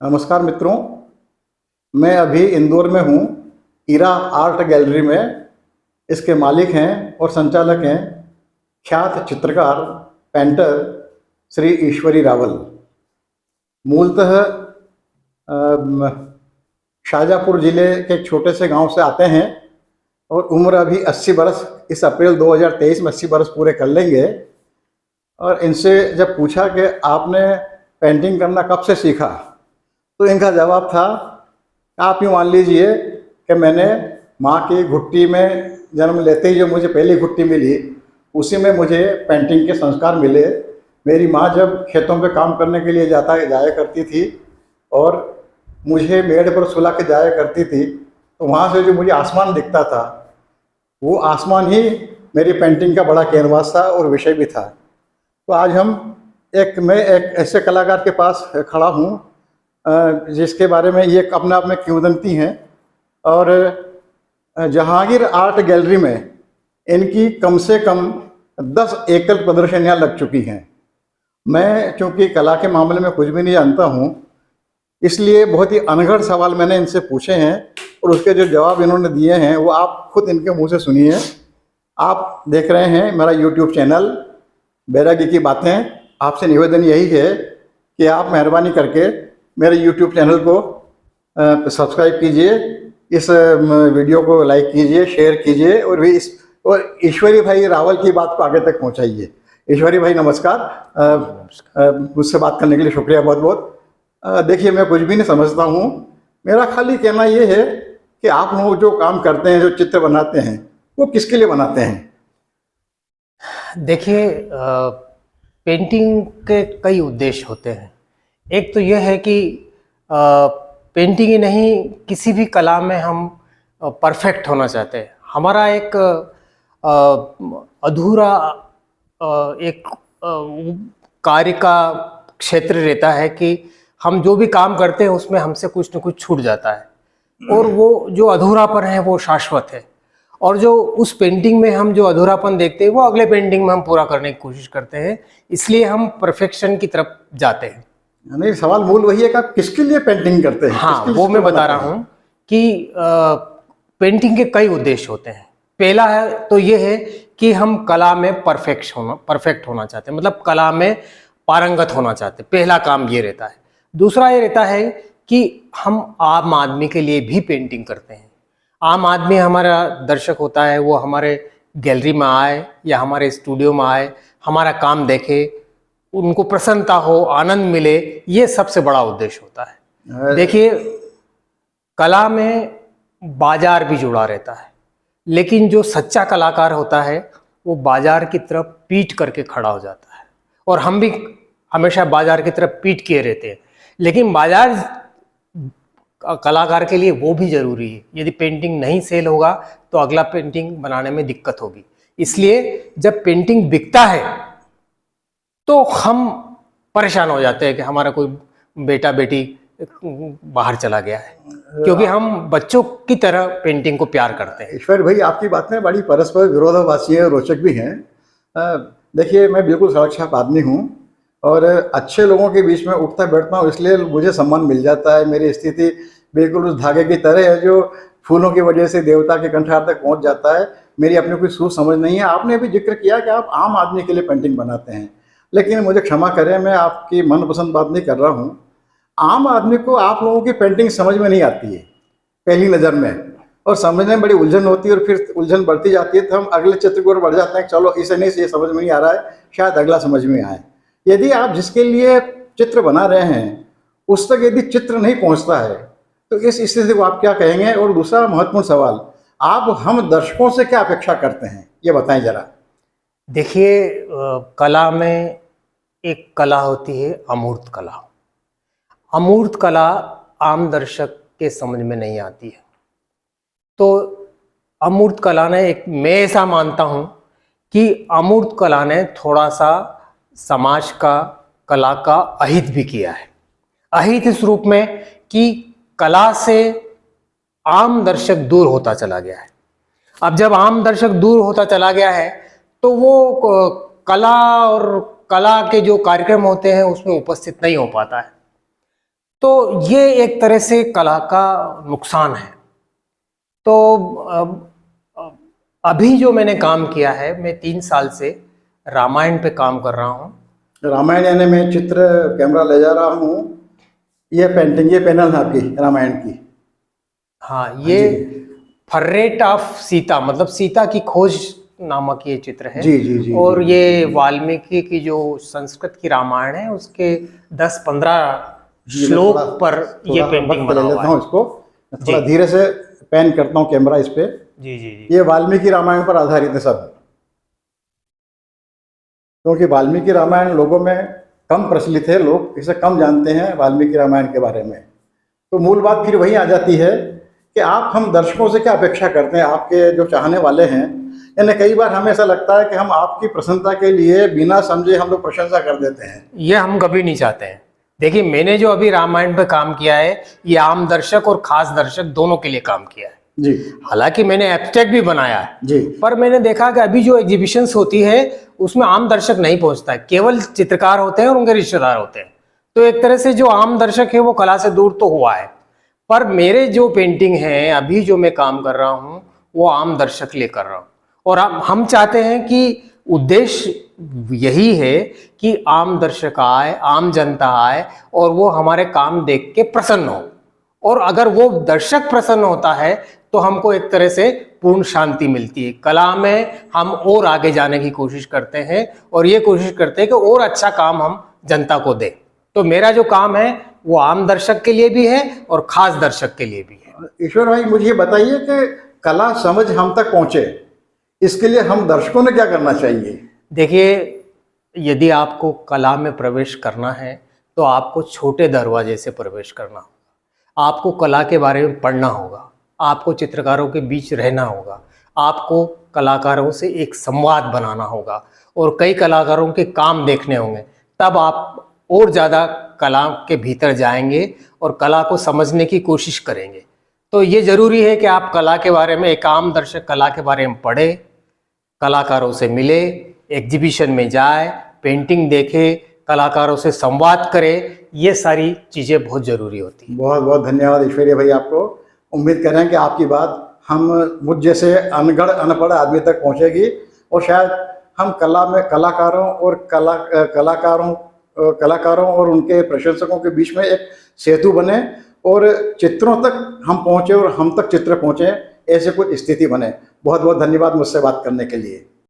नमस्कार मित्रों, मैं अभी इंदौर में हूँ। इरा आर्ट गैलरी में इसके मालिक हैं और संचालक हैं ख्यात चित्रकार पेंटर श्री ईश्वरी रावल। मूलतः शाहजहाँपुर ज़िले के एक छोटे से गांव से आते हैं और उम्र अभी 80 बरस, इस अप्रैल 2023 में 80 बरस पूरे कर लेंगे। और इनसे जब पूछा कि आपने पेंटिंग करना कब से सीखा, तो इनका जवाब था, आप यूँ मान लीजिए कि मैंने माँ की घुट्टी में जन्म लेते ही जो मुझे पहली घुट्टी मिली, उसी में मुझे पेंटिंग के संस्कार मिले। मेरी माँ जब खेतों पे काम करने के लिए जाया करती थी और मुझे मेड़ पर सुला के जाया करती थी, तो वहाँ से जो मुझे आसमान दिखता था, वो आसमान ही मेरी पेंटिंग का बड़ा कैनवास था और विषय भी था। तो आज मैं एक ऐसे कलाकार के पास खड़ा हूँ जिसके बारे में ये अपने आप में किंवदंती हैं। और जहांगीर आर्ट गैलरी में इनकी कम से कम 10 एकल प्रदर्शनियाँ लग चुकी हैं। मैं चूँकि कला के मामले में कुछ भी नहीं जानता हूँ, इसलिए बहुत ही अनगढ़ सवाल मैंने इनसे पूछे हैं और उसके जो जवाब इन्होंने दिए हैं वो आप खुद इनके मुंह से सुनिए। आप देख रहे हैं मेरा यूट्यूब चैनल बैरागी की बातें। आपसे निवेदन यही है कि आप मेहरबानी करके मेरे यूट्यूब चैनल को सब्सक्राइब कीजिए, इस वीडियो को लाइक कीजिए, शेयर कीजिए और ईश्वरी भाई रावल की बात को आगे तक पहुंचाइए। ईश्वरी भाई नमस्कार। मुझसे बात करने के लिए शुक्रिया बहुत बहुत। देखिए, मैं कुछ भी नहीं समझता हूँ। मेरा खाली कहना ये है कि आप लोग जो काम करते हैं, जो चित्र बनाते हैं, वो किसके लिए बनाते हैं? देखिए, पेंटिंग के कई उद्देश्य होते हैं। एक तो यह है कि पेंटिंग ही नहीं, किसी भी कला में हम परफेक्ट होना चाहते हैं। हमारा एक अधूरा एक कार्य का क्षेत्र रहता है कि हम जो भी काम करते हैं उसमें हमसे कुछ न कुछ छूट जाता है और वो जो अधूरापन है वो शाश्वत है। और जो उस पेंटिंग में हम जो अधूरापन देखते हैं वो अगले पेंटिंग में हम पूरा करने की कोशिश करते हैं, इसलिए हम परफेक्शन की तरफ जाते हैं। नहीं, सवाल मूल वही है कि आप किसके लिए पेंटिंग करते हैं? हाँ, वो मैं बता रहा हूँ कि पेंटिंग के कई उद्देश्य होते हैं। पहला है तो ये है कि हम कला में परफेक्ट होना चाहते हैं, मतलब कला में पारंगत होना चाहते हैं। पहला काम ये रहता है। दूसरा ये रहता है कि हम आम आदमी के लिए भी पेंटिंग करते हैं। आम आदमी हमारा दर्शक होता है, वो हमारे गैलरी में आए या हमारे स्टूडियो में आए, हमारा काम देखे, उनको प्रसन्नता हो, आनंद मिले, ये सबसे बड़ा उद्देश्य होता है। देखिए, कला में बाजार भी जुड़ा रहता है, लेकिन जो सच्चा कलाकार होता है वो बाजार की तरफ पीठ करके खड़ा हो जाता है। और हम भी हमेशा बाजार की तरफ पीठ किए रहते हैं, लेकिन बाजार कलाकार के लिए वो भी जरूरी है। यदि पेंटिंग नहीं सेल होगा तो अगला पेंटिंग बनाने में दिक्कत होगी। इसलिए जब पेंटिंग बिकता है तो हम परेशान हो जाते हैं कि हमारा कोई बेटा बेटी बाहर चला गया है, क्योंकि हम बच्चों की तरह पेंटिंग को प्यार करते हैं। ईश्वर भाई, आपकी बातें बड़ी परस्पर विरोधाभासी है, रोचक भी हैं। देखिए, मैं बिल्कुल सड़क छाप आदमी हूँ और अच्छे लोगों के बीच में उठता बैठता हूँ, इसलिए मुझे सम्मान मिल जाता है। मेरी स्थिति बिल्कुल उस धागे की तरह है जो फूलों की वजह से देवता के कंठार तक पहुँच जाता है। मेरी अपनी कोई सोच समझ नहीं है। आपने भी जिक्र किया कि आप आम आदमी के लिए पेंटिंग बनाते हैं, लेकिन मुझे क्षमा करें, मैं आपकी मनपसंद बात नहीं कर रहा हूँ। आम आदमी को आप लोगों की पेंटिंग समझ में नहीं आती है पहली नज़र में, और समझने में बड़ी उलझन होती है और फिर उलझन बढ़ती जाती है तो हम अगले चित्र की ओर बढ़ जाते हैं। चलो, इसे नहीं, ये समझ में नहीं आ रहा है, शायद अगला समझ में आए। यदि आप जिसके लिए चित्र बना रहे हैं उस तक यदि चित्र नहीं पहुंचता है तो इस स्थिति को आप क्या कहेंगे? और दूसरा महत्वपूर्ण सवाल, आप हम दर्शकों से क्या अपेक्षा करते हैं, ये बताएं जरा। देखिए, कला में एक कला होती है अमूर्त कला। अमूर्त कला आम दर्शक के समझ में नहीं आती है। तो अमूर्त कला ने मैं ऐसा मानता हूँ कि अमूर्त कला ने थोड़ा सा समाज का, कला का अहित भी किया है। अहित इस रूप में कि कला से आम दर्शक दूर होता चला गया है। अब जब आम दर्शक दूर होता चला गया है तो वो कला और कला के जो कार्यक्रम होते हैं उसमें उपस्थित नहीं हो पाता है। तो ये एक तरह से कला का नुकसान है। तो अभी जो मैंने काम किया है, मैं 3 साल से रामायण पे काम कर रहा हूँ। रामायण यानी मैं चित्र कैमरा ले जा रहा हूँ, ये पेंटिंग, ये पैनल है आपकी रामायण की। हाँ, ये फर्रेट ऑफ सीता, मतलब सीता की खोज नामक ये चित्र है। जी जी जी और जी, ये वाल्मीकि की जो संस्कृत की रामायण है उसके 10-15 जी, मैं श्लोक थोड़ा पर ये थोड़ा पेंटिंग वक्त बना ले हुआ लेता है। हूँ इसको, मैं थोड़ा जी धीरे से पैन करता हूँ कैमरा इस पे। जी जी जी ये वाल्मीकि रामायण पर आधारित है सब, क्योंकि वाल्मीकि रामायण लोगों में कम प्रचलित है, लोग इसे कम जानते हैं वाल्मीकि रामायण के बारे में। तो मूल बात फिर वही आ जाती है कि हम दर्शकों से क्या अपेक्षा करते हैं, आपके जो चाहने वाले हैं। यानी कई बार हमें ऐसा लगता है कि हम आपकी प्रसन्नता के लिए बिना समझे हम लोग प्रशंसा कर देते हैं। ये हम कभी नहीं चाहते हैं। देखिए, मैंने जो अभी रामायण पे काम किया है, ये आम दर्शक और खास दर्शक दोनों के लिए काम किया है। जी हालांकि मैंने एब्स्ट्रैक्ट भी बनाया है, जी पर मैंने देखा कि अभी जो एग्जीबिशंस होती है उसमें आम दर्शक नहीं पहुंचता है, केवल चित्रकार होते हैं और उनके रिश्तेदार होते हैं। तो एक तरह से जो आम दर्शक है वो कला से दूर तो हुआ है। पर मेरे जो पेंटिंग है, अभी जो मैं काम कर रहा हूँ, वो आम दर्शक के लिए कर रहा हूँ। और हम चाहते हैं कि उद्देश्य यही है कि आम दर्शक आए, आम जनता आए और वो हमारे काम देख के प्रसन्न हो। और अगर वो दर्शक प्रसन्न होता है तो हमको एक तरह से पूर्ण शांति मिलती है। कला में हम और आगे जाने की कोशिश करते हैं और ये कोशिश करते हैं कि और अच्छा काम हम जनता को दें। तो मेरा जो काम है वो आम दर्शक के लिए भी है और खास दर्शक के लिए भी है। ईश्वर भाई, मुझे ये बताइए कि कला समझ हम तक पहुंचे, इसके लिए हम दर्शकों ने क्या करना चाहिए? देखिए, यदि आपको कला में प्रवेश करना है तो आपको छोटे दरवाजे से प्रवेश करना होगा। आपको कला के बारे में पढ़ना होगा, आपको चित्रकारों के बीच रहना होगा, आपको कलाकारों से एक संवाद बनाना होगा और कई कलाकारों के काम देखने होंगे। तब आप और ज़्यादा कला के भीतर जाएंगे और कला को समझने की कोशिश करेंगे। तो ये ज़रूरी है कि आप कला के बारे में, एक आम दर्शक कला के बारे में पढ़े, कलाकारों से मिले, एग्जीबिशन में जाए, पेंटिंग देखे, कलाकारों से संवाद करे। ये सारी चीज़ें बहुत ज़रूरी होती हैं। बहुत बहुत धन्यवाद ईश्वरीय भाई आपको। उम्मीद करें कि आपकी बात हम मुझ जैसे अनगढ़ अनपढ़ आदमी तक पहुंचेगी और शायद हम कला में कलाकारों और उनके प्रशंसकों के बीच में एक सेतु बने और चित्रों तक हम पहुंचे और हम तक चित्र पहुंचे, ऐसे कुछ स्थिति बने। बहुत बहुत धन्यवाद मुझसे बात करने के लिए।